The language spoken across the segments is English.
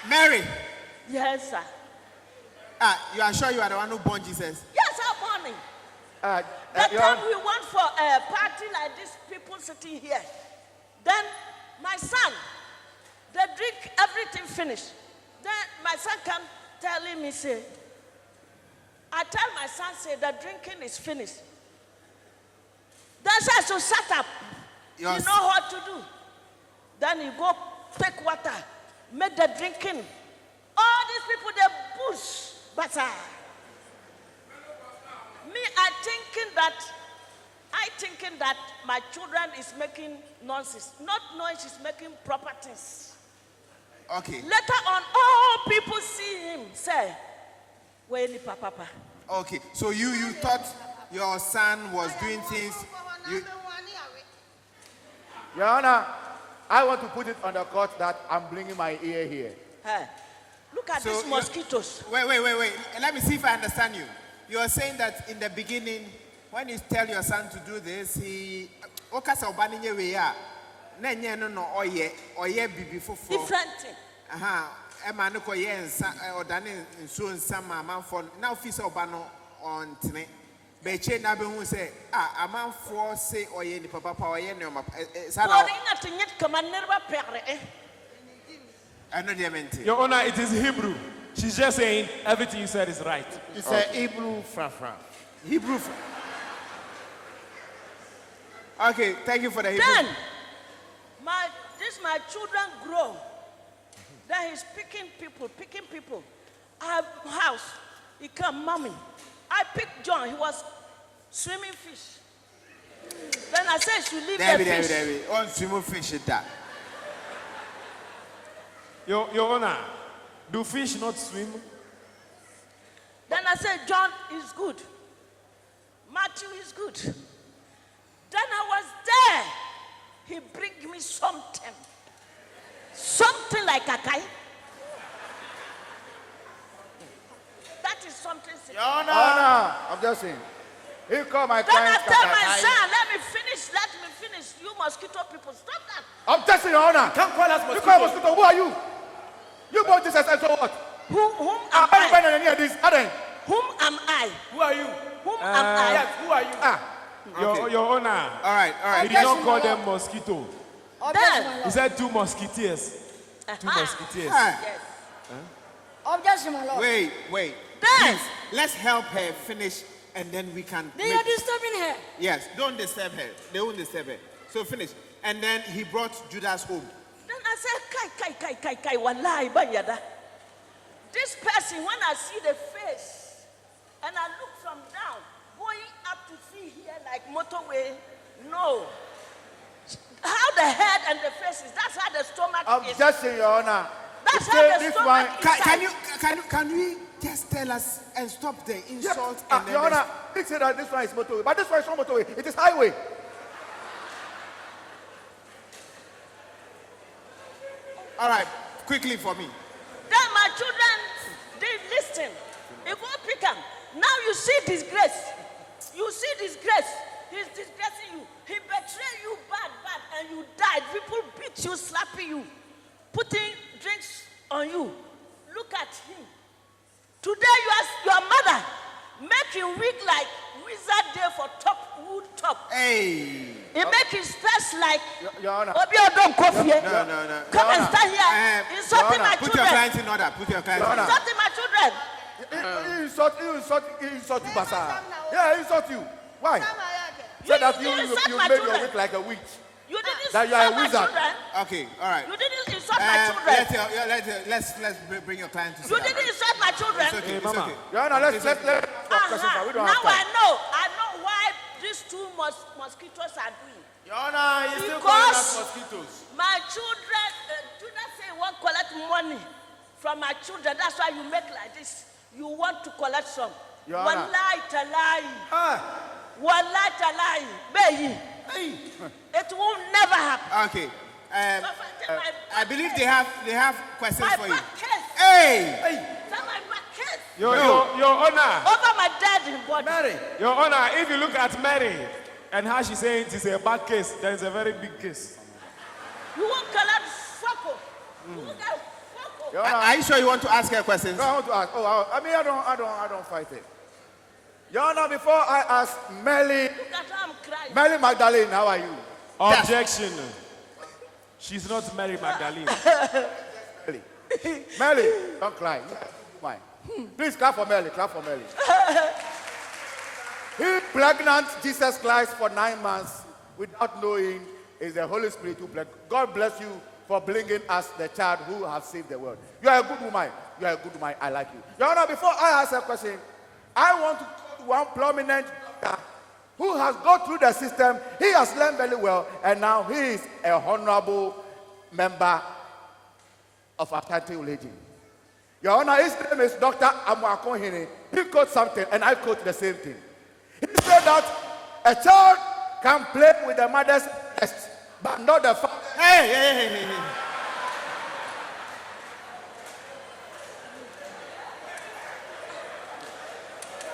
Mary. Yes, sir. You are sure you are the one who born Jesus? Yes, I'm born him. That time we went for a party like this, people sitting here. Then my son, they drink everything finished. Then my son come telling me, say, I tell my son, say, the drinking is finished. That's why I should shut up. Yes. You know what to do. Then you go take water, make the drinking. All these people, they push. But me, I thinking that my children is making nonsense. Not knowing she's making proper things. Okay. Later on, all people see him say, "Where is Papa?" Okay. So you thought your son was doing things. Your Honor, I want to put it on the court that I'm bringing my ear here. Hey, look at these mosquitoes. Wait. Let me see if I understand you. You are saying that in the beginning, when you tell your son to do this, he Different thing. Now fisa obano on tine. Beche na be hu say amanfo say oye ni papa oye ne ma Your Honor, it is Hebrew. She's just saying everything you said is right. It's a Hebrew frafra. Hebrew. Okay, thank you for the Hebrew. Then my children grow. Then he's picking people. I have house. He come, mommy. I picked John. He was swimming fish. Then I said, she leave the fish. David. On swimming fish that. Your Honor, do fish not swim? Then I said, John is good. Matthew is good. Then I was there. He bring me something. Something like a guy. That is something. Your Honor, I'm just saying. He called my Then I client. tell my son, let me finish. You mosquito people, stop that. I'm just saying, Your Honor. Can't call us mosquito. You call mosquito. Who are you? You bought this and so what? Whom am I? Whom am I? Who are you? Whom am I? Yes, who are you? Okay. Your Honor. All right. He did not call them mosquito. Then, He said 2 mosquitoes. 2 mosquitoes. yes. Objection, my lord. Wait. Then, Please, let's help her finish and then we can. They are disturbing her. Yes, don't disturb her. They won't disturb her. So finish. And then he brought Judas home. then I said, kai, wallahi, banyada. This person, when I see the face, and I look from down, going up to see here like motorway, no. How the head and the face is, that's how the stomach is. Objection, Your Honor. That's how the stomach is. Can we just tell us and stop the insult? And then Your Honor, they say that this one is motorway, but this one is not motorway. It is highway. All right, quickly for me. Then my children, they listen. You go pick them. Now you see disgrace. You see disgrace. He's disgracing you. He betrayed you bad, and you died. People beat you, slapping you, putting drinks on you. Look at him. Today you ask your mother, make him weak like wizard day for wood top. Hey. He make his face like Your Honor. No. Come and stand here. Insulting my Put your children. clients in order. Insulting my children. He insult you, Basa. Yeah, he insult you. Why? So that you insult made my your children. wig like a witch. You didn't That you are a insult my wizard. children. Okay, all right. You didn't insult my children. Let's bring your client to sit You down. didn't insult my children. It's okay. Mama. Your Honor, let's talk questions. We don't Now have time. I know why these 2 mosquitoes are doing. Your Honor, you still Because calling us mosquitoes. my children, Judas say you want to collect money from my children. That's why you make like this. You want to collect some. Your Honor. Wallahi talai. Wallahi talai. It will never happen. Okay. I believe they have questions My for you. back case. Hey. That's my back case. Your Honor. Over my dead body. Mary. Your Honor, if you look at Mary and how she's saying it is a bad case, there is a very big case. You won't collect fuck. You won't get fuck. Are you sure you want to ask her questions? No, I want to ask. I don't fight it. Your Honor, before I ask Melly, Look at how I'm crying. Melly Magdalene, how are you? Objection. She's not Mary Magdalene. Melly, don't cry. Fine. Please clap for Melly. Clap for Melly. He pregnant Jesus Christ for 9 months without knowing is the Holy Spirit who blessed. God bless you for bringing us the child who has saved the world. You are a good woman. You are a good woman. I like you. Your Honor, before I ask a question, I want to quote one prominent doctor who has gone through the system. He has learned very well, and now he is a honorable member of Ashanti religion. Your Honor, his name is Dr. Amoakohene. He quotes something, and I quote the same thing. He said that a child can play with the mother's breast, but not the father. Hey.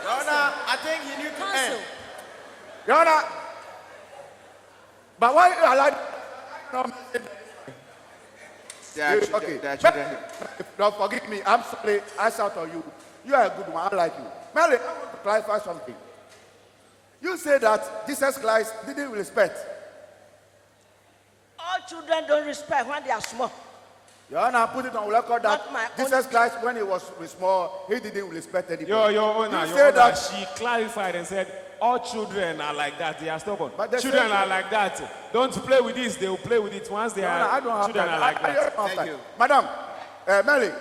Your Honor, I think you need to Counsel. end. Your Honor, but why you allow? No, okay. They are children. Don't forgive me. I'm sorry. I shout on you. You are a good one. I like you. Mary, I want to clarify something. You say that Jesus Christ didn't respect. All children don't respect when they are small. Your Honor, put it on record Not my that own Jesus Christ, when he was small, he didn't respect anybody. Your Honor, she clarified and said, all children are like that. They are stubborn. But Children are like that. Don't play with this. They will play with it once they Your are. Honor, I don't have Children time. are like I that. don't have Thank time. you. Madam, Mary,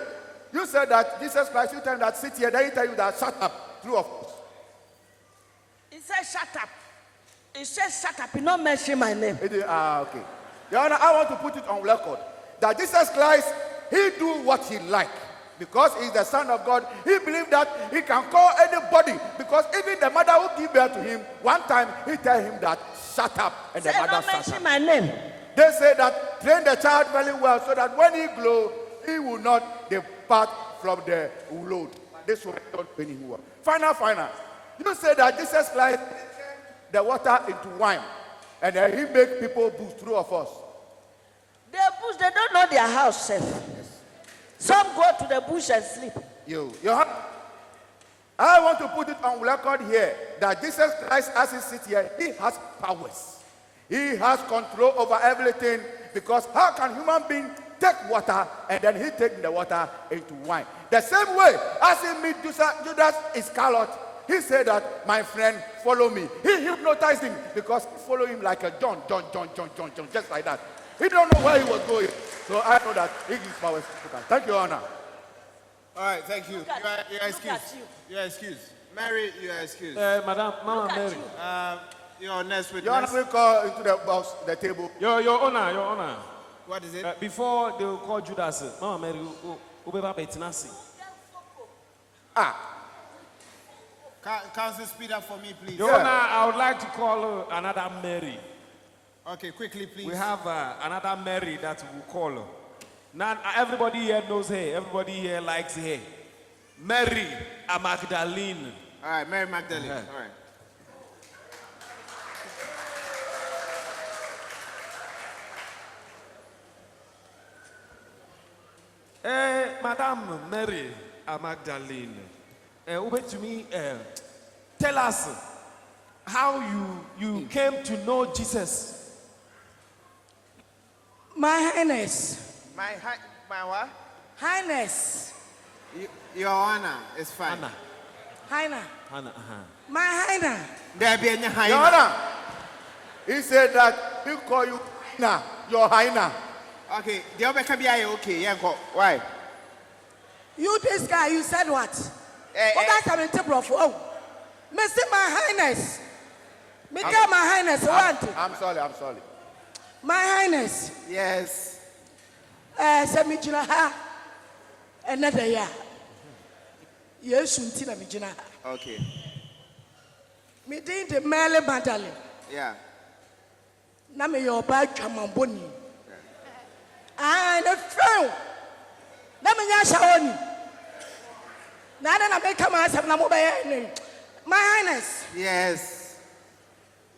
you said that Jesus Christ, you tell him that sit here, then he tell you that shut up. True of course. He said, shut up. He said, shut up. He not mention my name. Okay. Your Honor, I want to put it on record that Jesus Christ, he do what he like. Because he's the Son of God, he believed that he can call anybody. Because even the mother who gave birth to him, one time he tell him that shut up, and the Say, mother not shut mention up. my name. They say that train the child very well so that when he grow, he will not depart from the load. This will not be anymore. Final. You say that Jesus Christ turned the water into wine, and then he make people boost through of us. They bush, they don't know their house, sir. Some go to the bush and sleep. I want to put it on record here that Jesus Christ, as he sits here, he has powers. He has control over everything, because how can human being take water and then he take the water into wine? The same way as he meet Judas Iscariot, he said that, my friend, follow me. He hypnotized him because he followed him like a John, just like that. He don't know where he was going. So I know that he gives powers to people. Thank you, Your Honor. All right, thank you. You are excused. at you. You are excused. Mary, you are excused. Madam, Mama Look at Mary. you. Your next Your Honor, witness. we call into the box, the table. Your Honor. What is it? Before they will call Judas, Mama Mary, Ubeba Betinasi. Council, speed up for me, please. Your Honor, I would like to call another Mary. Okay, quickly, please. We have another Mary that we will call. Now, everybody here knows her. Everybody here likes her. Mary Magdalene. All right, Mary Magdalene. Yeah. All right. Madam Mary Magdalene, over to me, tell us how you came to know Jesus. My Highness. My what? Highness. Your Honor, it's fine. Highness. Hannah. My Highness. There be any Your high. Honor, he said that he call you Hina, your Hina. Okay, the other can be okay. Yeah, go. Why? You, this guy, you said what? Eh, What I come in table of oh. Mr. My Highness. Me tell my Highness want. I'm sorry. My Highness. Yes. Send me jina ha. Another year. Yes, until me jina ha. Okay. Me did the Mary Magdalene. Yeah. Na me your bag chamamboni. And a friend. Na me nya shawoni. Na make come answer na mobile. My Highness. Yes.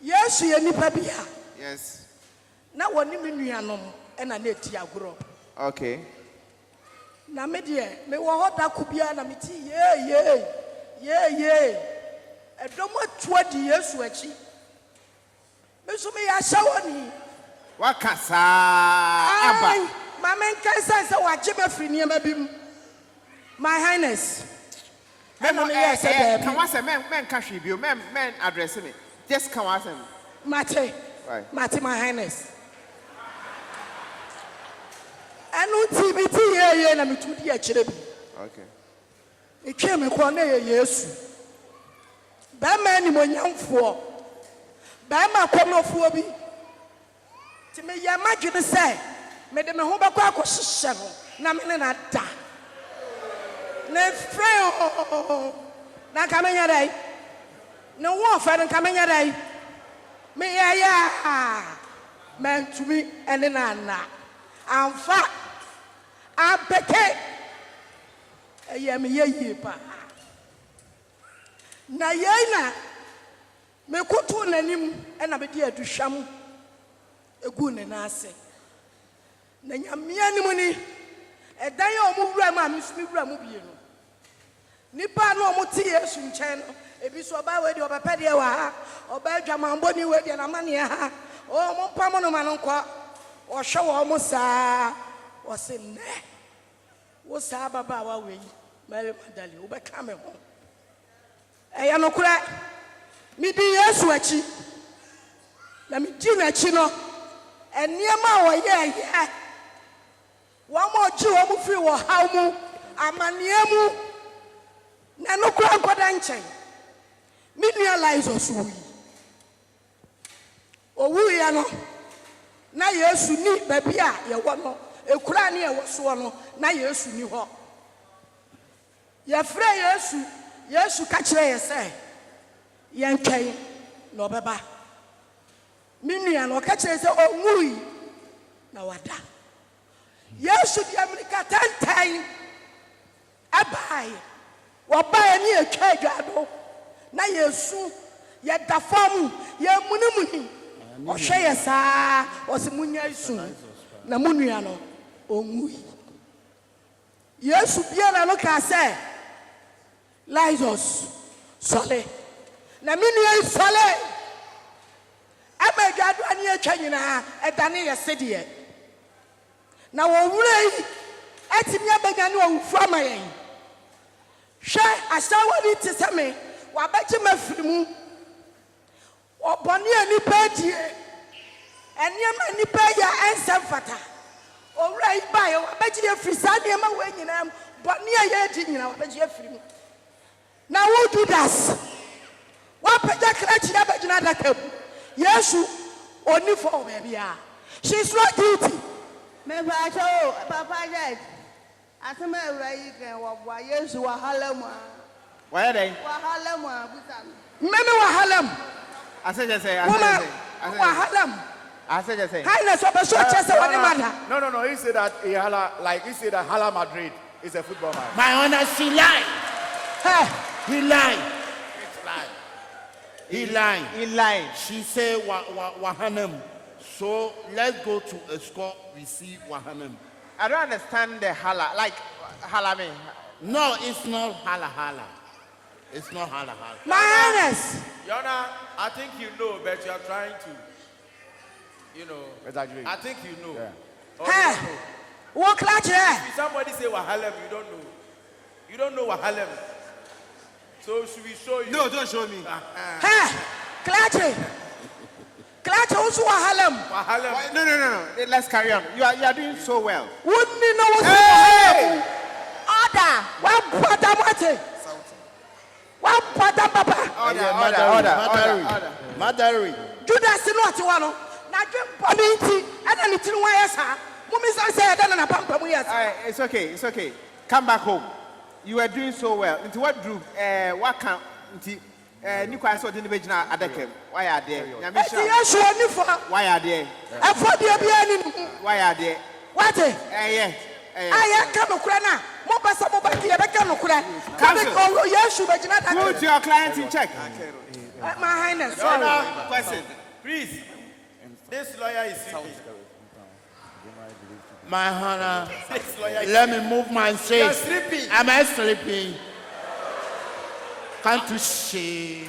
Yes, you ni pabia. Yes. Na woni me nuanom e na na eti agoro. Okay. Na me de me wo hoda kubia na me ti ye edomo tua di Yesu achi me so me ya shawoni Wakasa aba. Mama nkai say wa je me free niam bim. My Highness. Come on, say men can she be men address me. Just come on, Mate. Right. Mate, my Highness. Anu TBT ye na mitudi achire bi. Okay. Etwe me kwa na ye Yesu. Ba ma ni monyamfo. Ba ma komofo bi. Ti me ya madwene say me de me ho bekọ akohyehyẹ no na me na da. Ne freo na kamenya dai. No wo fa na kamenya dai. Me ya mentumi ene na na. Amfa abeke eye me ye pa na ye na me koto nanim ena be di aduhwam egu ne na ase na nyamia ni mu ni edan ye omu wura ma me sumi wura mu bie no nipa no omu ti Yesu nchen no ebi so ba we di obepede wa ha oba adwamambo ni we di na mane ha o mo pam no ma no nkọ o hwe wo mo saa o se ne wo saa baba wa we Mary Magdalene wo be ka me ho eya no kura mi di Yesu achi na mi di na achi no eniema wo ye wo mo ji wo mu fi wo haw mu amaniemu na no kura nkoda nchen mi realize osuwi owu ya no na Yesu ni baby a ye wo no ekura ne ye wo so no na Yesu ni ho ye frɛ Yesu ka kire ye sɛ ye ntwɛn na obeba minua no ka kire sɛ onwui na wada Yesu di America tantan abai woba ni etwa adwado na Yesu ye da fam ye munimuni o hwe ye saa o se munya isu na munua no onwui Yesu biara no ka sɛ Lazarus sole na minua sole abadwado ani atwa nyina edane ye sedie na wo wura yi atimi abanya ne owufu amayen hwe asawori tiseme wabachi mafirimu oboni ani pedie eniema ni peya ensem fata owura yi bae wabachi afrisa ne ma we nyina boni aye di nyina wabachi afirimu na wo Judas wapaja krachi ya bajina dakabu Yesu oni for baby a she's not guilty me bacho papa jet asema ewura yi kan wo bua Yesu wa halam Why dey? wa halam buta meme wa halam I say just say wa halam I say just say Highness of so chese wani mother No. He said that he said that Hala Madrid is a football man. My honor, she lied. hey He lied. It's lie. He lied. he lied. She said Wahanam. So let's go to a score. We see Wahanam. I don't understand the hala like hala me. No, it's not hala. It's not hala. my Highness Yona, I think you know, but you are trying to, Exaggerate. I think you know. Yeah. Or you hey don't know. wo clutch here If somebody say Wahalem, you don't know. You don't know Wahalem. So should we show you? No, don't show me. hey clutch also wa halam Wahalem. No. Let's carry on. You are doing so well. wonni no wo Hey! order wa pata mate wa pata papa Madari. Judas no ati wa no na dwe mponi nti ana ne tiri wa yesa mumi san say da na pampa mu yesa It's okay. Come back home. You were doing so well. Into what drew? What can? New class or didn't begin at Adakem? Why are there? eti Yesu oni fo Why are there? afo de bia ni Why are there? what Yeah. aya ka no kura na mo basa mo ba ki e be ka no kura ka be ko Yesu be gina da Put your client in check. my Highness sorry Question. Please. This lawyer is serious. My honor, let me move my seat. You're sleeping. Am I sleeping? Can't you see?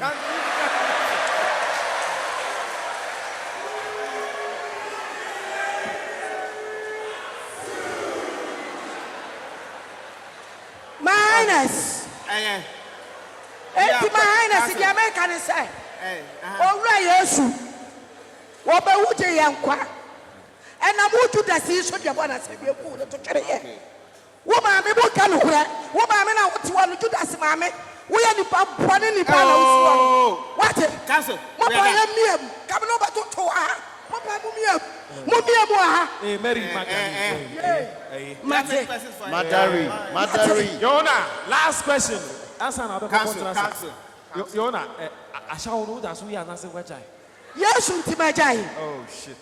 My Highness. Eh, Eti my Highness, the American say. Oh, right, yes. What about you, young quack? And I'm going to the sea, so you're going to say, we're going to carry it. Woman, I'm able to come here. Woman, I want to want to do that, mammy. We are the one in the panel. What? Cancel. What I am, coming over to her. What I am, Hey, Mary Magdalene. Madari. Yona, last question. Answer another question. Cancel. Yona, I shall know that we are not saying what I. yes, Untimajai. Oh, shit.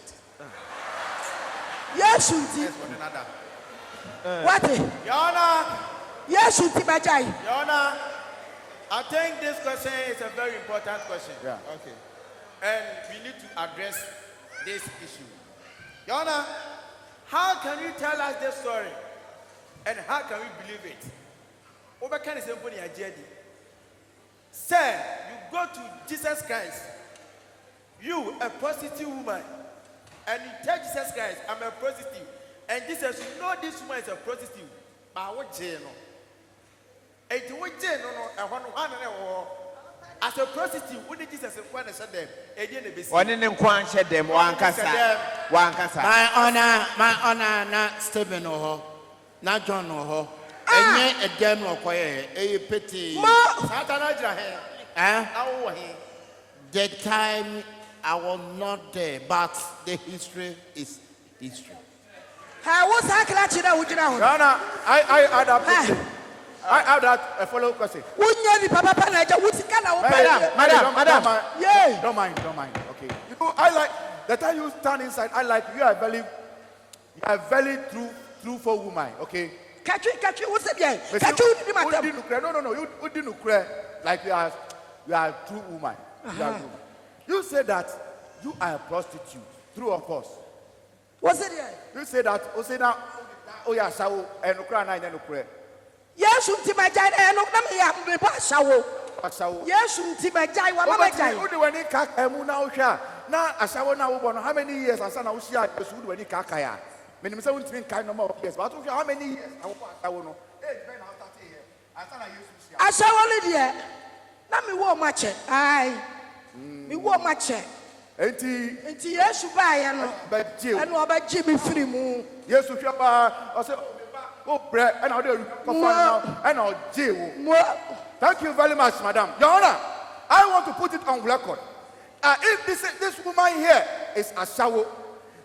Yes, Unti. What? Your Honor, Yes, Untimajai. Your Honor, I think this question is a very important question. Yeah. Okay. And we need to address this issue. Your Honor, how can you tell us this story? And how can we believe it? Over can say Sir, you go to Jesus Christ, you a prostitute woman, and you tell Jesus Christ, I'm a prostitute. And Jesus, you know this woman is a prostitute. But what jail? And you would jail no. As a prostitute, what did Jesus say them? One in Kwan shed them, one casa. My honor, not Stephen or not John or and yet a damn or quiet, a pity. The time I was not there, but the history is history. How was I catching out with you now? Your Honor, I add up. I add that a follow question. Wouldn't you, Papa Panaja, what's the kind of Madam. yeah. Don't mind. Okay. You know, I like the time you stand inside. I like you are very truthful woman. Okay. Catch you, what's it? Yeah. But Catch you you, no. You didn't cry like you are true woman. You say that you are a prostitute. True or false? What's it? Yeah. You say that. Oh yeah, so and cry and then cry. Yes, Untimajai, and I'm the Bashaw. Yes, Untimajai, what am I saying? When he can't now share. Now, as I want now, how many years as I now see I was when he can't kaya. Many won't think kind of more years, but how many years I will know. I saw only there. Let me walk my check. Aye. Me walk my check. And yes, you buy and but Jill, know about Jimmy Free. yes, if you are, I say, oh, bread, and I'll do now, and I'll Jill. Thank you very much, Madam. Your Honor, I want to put it on record. If this woman here is a shower,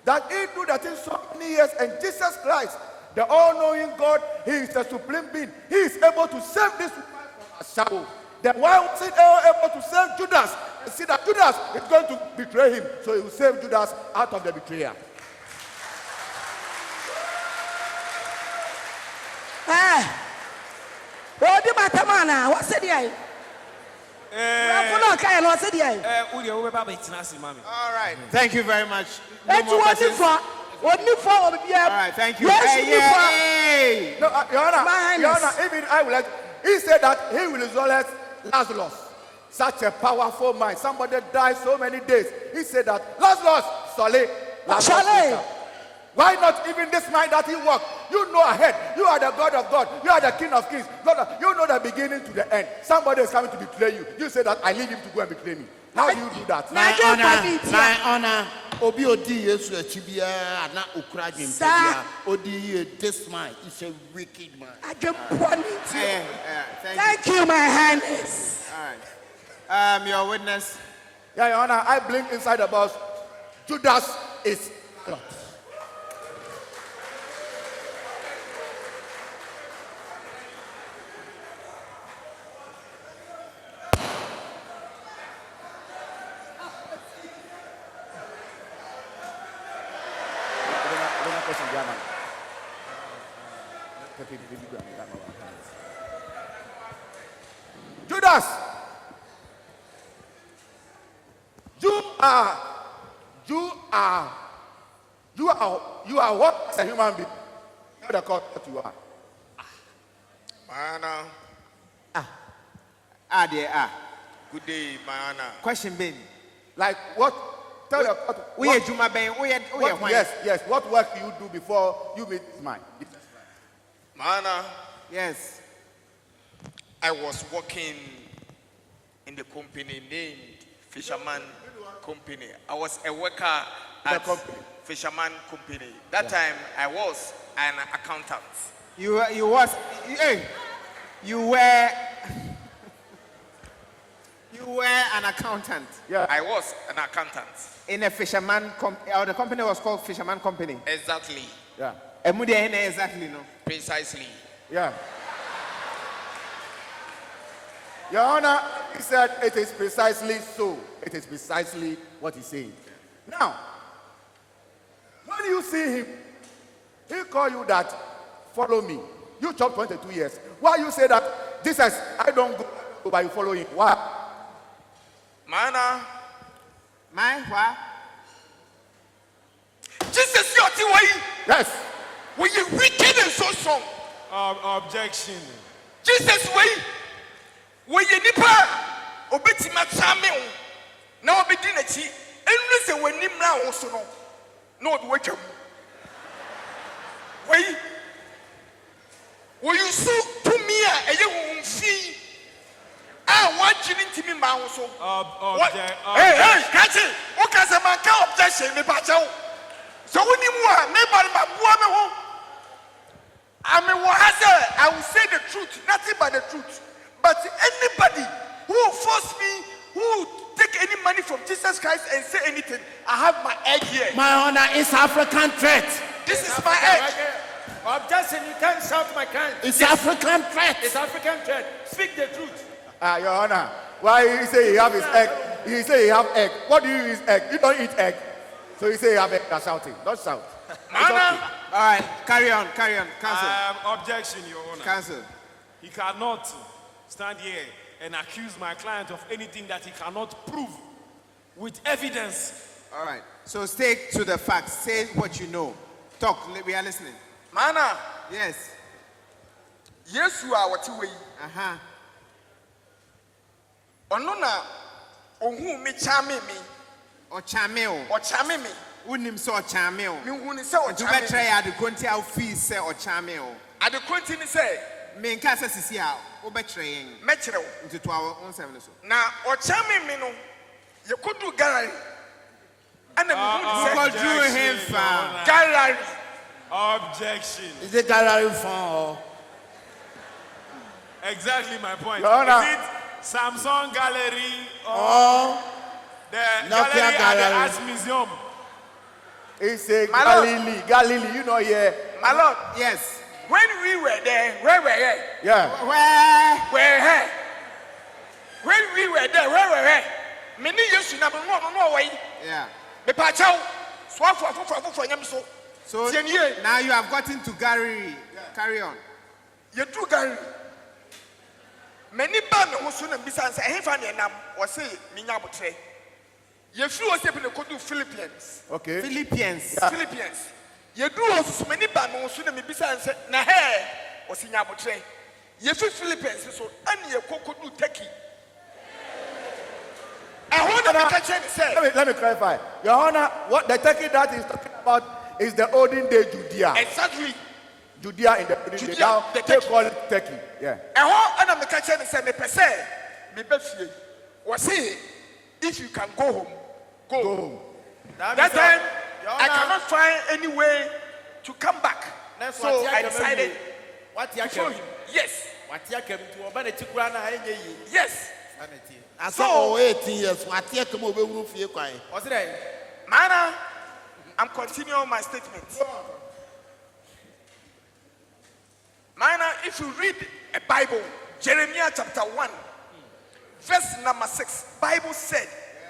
that he do that in so many years, and Jesus Christ, the all-knowing God, He is the supreme being. He is able to save this woman from a shower. Then why was he able to save Judas? You see that Judas is going to betray him, so he will save Judas out of the betrayer. What the matter, man? What's it? All right. Thank you very much. No It's more questions. only for All right. Thank you. Yes, No, Your Honor, My Your Highness. Honor, even I will like. He said that he will resurrect Lazarus. Such a powerful mind. Somebody died so many days. He said that Lazarus, Solé, Solé. Why not even this mind that he walked? You know ahead. You are the God of God. You are the King of Kings. Lord, you know the beginning to the end. Somebody is coming to betray you. You say that I leave him to go and betray me. How do you do that? My honor, Obi Odi Yesu Achibia, na Ukrajim Pebia, Odi this man is a wicked man. Thank you, my Highness. All right. Your witness. Yeah, Your Honor, I blink inside the bus. Judas is God. Judas, you are You are what as a human being? Not the court that you are. Mana. There. Good day, Mana. Question being. Like what? Tell the court. Yes. What work do you do before you meet mine? Mana. Yes. I was working in the company named Fisherman Company. I was a worker at Fisherman Company. That time I was an accountant. You were an accountant. Yeah. I was an accountant. In a fisherman the company was called Fisherman Company. Exactly. Yeah. Exactly, no. Precisely. Yeah. Your Honor, he said it is precisely so. It is precisely what he's saying. Now, when you see him, he call you that, follow me. You chop 22 years. Why you say that, Jesus, I don't go by you follow him? Why? Mana. Why? Jesus, you are way. Yes. Were you wicked and so strong? Objection. Jesus, way. Were you nipa? Obetima chame. Now be dinner chi. And listen when Nimra also no. No, the wake up. Wait. Will you so to me a young fee? I want you to me, mouse. Hey, catch it. What can a man count objection? Me pacho. So when you are, maybe my woman. I will say the truth, nothing but the truth. But anybody who force me, who take any money from Jesus Christ and say anything, I have my egg here. My honor is African threat. This is my egg. Objection, you can't shout my kind. It's African threat. It's African threat. Speak the truth. Your Honor, why he say he have his egg? He say he have egg. What do you use egg? You don't eat egg. So you say you have egg. That's shouting. Don't shout. Mana. All right, carry on. Cancel. Objection, Your Honor. Cancel. He cannot stand here and accuse my client of anything that he cannot prove with evidence. All right. So stay to the facts. Say what you know. Talk. We are listening. Mana. Yes. Yes, you are what you way. Onona. Ohu me chame me. Or chameo. Or chame me. Unim so chameo. Me wuni say or To chame. betray at the country of fees say or chameo. At the continent say. Me nkasa sisi a obetraying. Metro. Into 12 on 7 so. Na or chame me no. You could do gallery. And the God drew him from gallery. Objection. Is it gallery phone? Exactly my point. Your Honor. Is it Samsung Gallery or Oh, the Nokia gallery at the Gallery. Arts Museum? He say My Lord. Galilee. You know here. My Lord. Yes. When we were there, where were we? Yeah. Where? When we were there, where were we? Many years now, no way. Yeah. Me pacho. Swap for yam so. So Tienye. now you have gotten to Gary. Carry on. You do gallery. Many bam who soon and besides a heaven and nam or say Minyabutre. You flew a step in the country Philippines. Okay. Philippians. Philippines. You do also many bam who soon and besides na hair or Sinyabutre. You feel Philippines so and you could do techie. I want to catch it say. Let me clarify. Your Honor, what the Turkey that he's talking about is the olden day Judea. Exactly. Judea in the olden day. Judea, Now the they Turkey. call it Turkey. Yeah. And I'm the catcher and say, me per se, me befie. Was say, if you can go home, go home. That time, I cannot find any way to come back. So I decided to show him. Yes. Yes. I saw 18 years. What you come over with you? What's it? Mana, I'm continuing my statement. Mana, if you read a Bible, Jeremiah chapter 1, verse number 6, Bible said,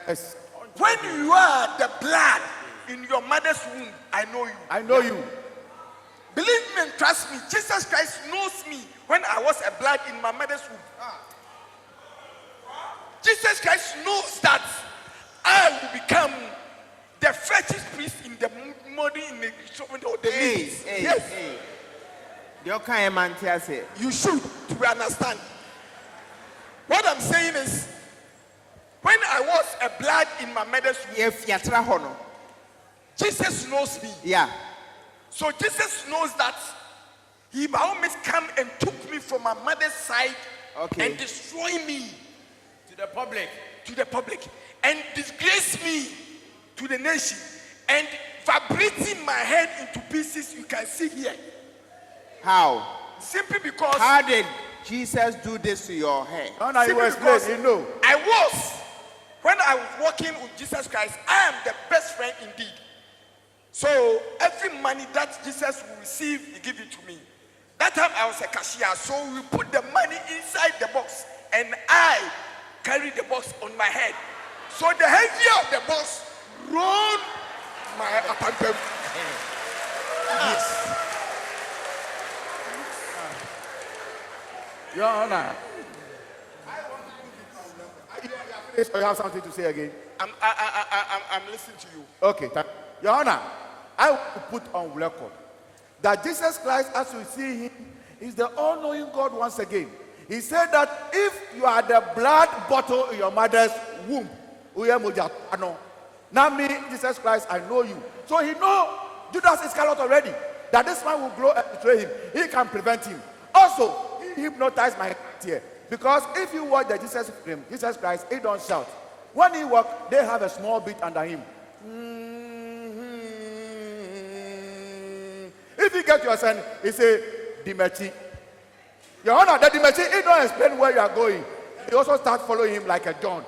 Yes. when you are the blood in your mother's womb, I know you. I know you. Believe me and trust me, Jesus Christ knows me when I was a blood in my mother's womb. Jesus Christ knows that I will become the fetish priest in the nobody in the instrument or the Hey, ladies. hey, Yes, hey. The kind man say. you should to understand. What I'm saying is, when I was a blood in my mother's womb, If yatra hono. Jesus knows me. Yeah. So Jesus knows that he by all means come and took me from my mother's side Okay. and destroy me To the public. and disgrace me to the nation and vibrating my head into pieces. You can see here. How? Simply because How did Jesus do this to your head? No, you simply explain. because You know. when I was walking with Jesus Christ, I am the best friend indeed. So every money that Jesus will receive, he give it to me. That time I was a cashier, so we put the money inside the box and I carry the box on my head. So the heavier of the box roll my apartment. Yes. Your Honor. You have something to say again? I'm listening to you. Okay. Your Honor, I want to put on record that Jesus Christ, as we see him, is the all-knowing God once again. He said that if you are the blood bottle in your mother's womb, now me, Jesus Christ, I know you. So he know Judas Iscariot already, that this man will grow and betray him. He can prevent him. Also, he hypnotized my ear. Because if you watch the Jesus film, Jesus Christ, he don't shout. When he walk, they have a small beat under him. If you get your son, he say, Dimechi. Your Honor, the Dimechi, he don't explain where you are going. He also start following him like a John,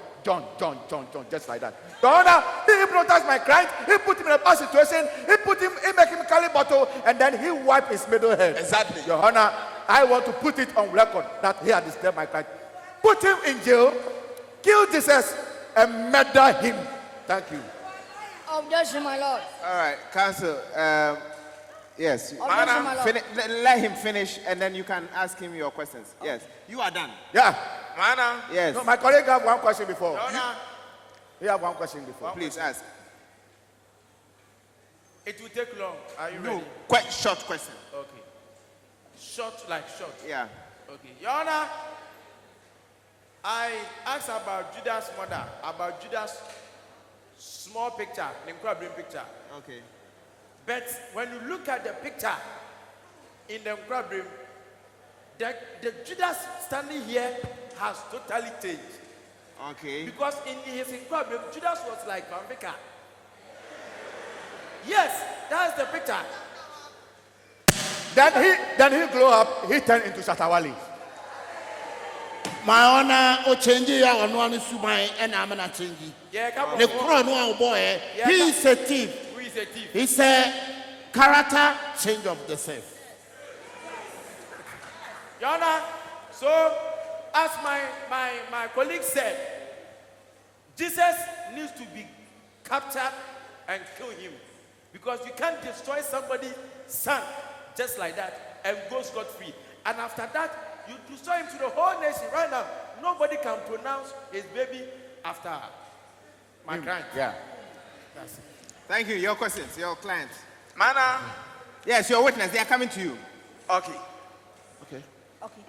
just like that. Your Honor, he hypnotized my client, he put him in a bad situation, he make him carry bottle, and then he wipe his middle head. Exactly. Your Honor, I want to put it on record that he had disturbed my client. Put him in jail, kill Jesus, and murder him. Thank you. Objection, my lord. All right, counsel. Yes. Objection, my lord. Let him finish, and then you can ask him your questions. Yes. You are done. Yeah. Mana, Yes. No, my colleague have one question before. Honor, He have one question before. Please ask. It will take long. Are you No. ready? Quite short question. Okay. Short like short. Yeah. Okay. Your Honor, I asked about Judas' mother, about Judas' small picture, the Nkwabrim picture. Okay. But when you look at the picture in the Nkwabrim, the Judas standing here has totally changed. Okay. Because in his Nkwabrim, Judas was like Van Vika. Yes, that's the picture. Then he grow up, he turned into Shatawali. My honor, o change ya ono anu suman and I'm not changing. Yeah, come The on. crown one boy, Yeah, he is a thief. Who is a thief? He's a character change of the self. Your Honor, so as my colleague said, Jesus needs to be captured and kill him. Because you can't destroy somebody's son just like that and go scot-free. And after that, you destroy him to the whole nation. Right now, nobody can pronounce his baby after my client. Yeah. That's it. Thank you. Your questions. Your clients. Mana, Yes, your witness. They are coming to you. okay. Okay. Okay.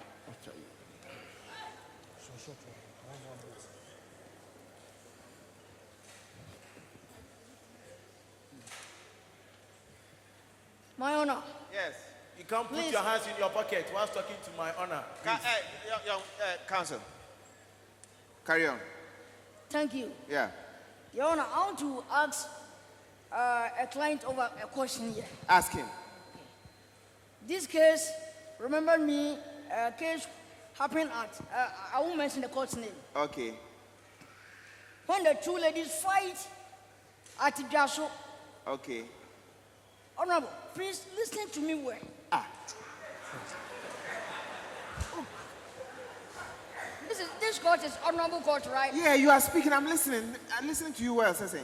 My honor. Yes. You can't put Please. your hands in your pocket whilst talking to my honor. Counsel. Carry on. Thank you. Yeah. Your honor, I want to ask a client over a question here. Ask him. This case, remember me, a case happened at, I won't mention the court's name. Okay. When the two ladies fight at Jaso. Okay. Honorable, please listen to me well. This court is honorable court, right? Yeah, you are speaking. I'm listening. I'm listening to you well, Sensei.